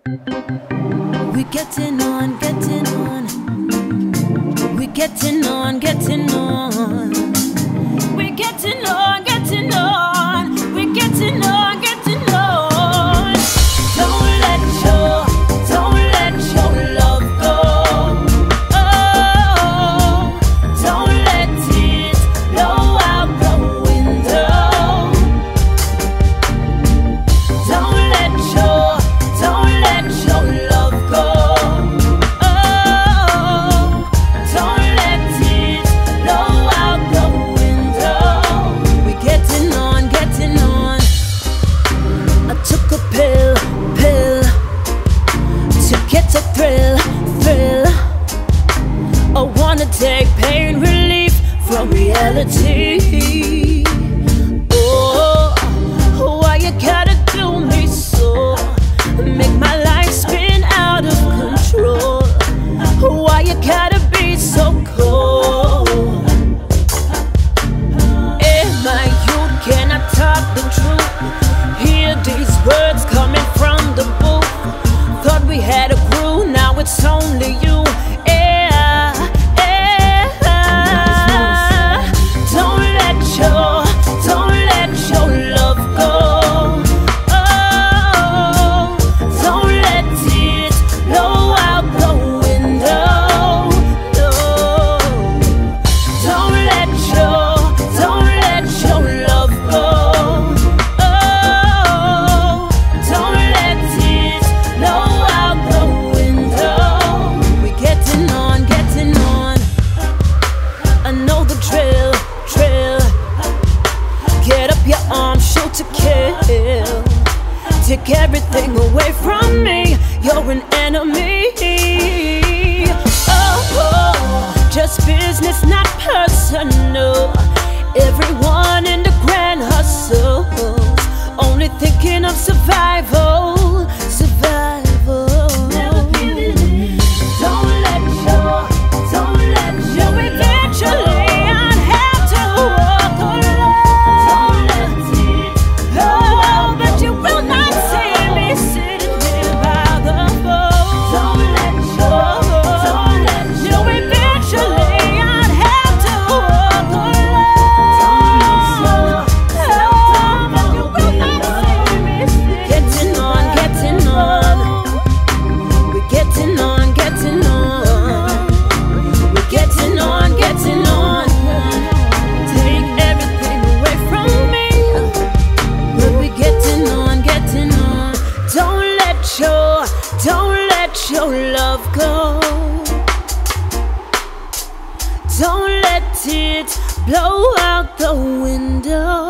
We getting on, getting on. We getting on, getting on. We getting on, getting on. We getting on, getting on. Don't let your love go. Oh, don't let it blow out the window. Don't let your love go. Oh, don't let it blow out the window. We getting on, getting on. I took a pill to get a thrill. I wanna take pain relief from reality. Oh, why you gotta do me so? Make my life spin out of control. Why you gotta be so cold? Am I you? Can I talk the truth? Hear these words coming from the booth. Thought we had a crew, now it's only you. Yeah. Don't let your love go. Oh, don't let it blow out the window. No, don't let your love go. Oh, don't let it blow out the window. We getting on, getting on. I know the drill. Get up your arms, shoot to kill. Take everything away from me. You're an enemy. Oh, just business, not personal. Everyone in the grand hustles only thinking of survival. Never giving in. Don't let your eventually I'd have to walk alone. Don't let it blow, but you will not see me sitting here by the phone. Don't let you eventually I'd have to walk alone. But you will not see me sitting. Getting on, getting on. We're getting on, getting on. We're getting on, getting on. Take everything away from me. But we're getting on, getting on. Don't let your love go. Don't let it blow out the window.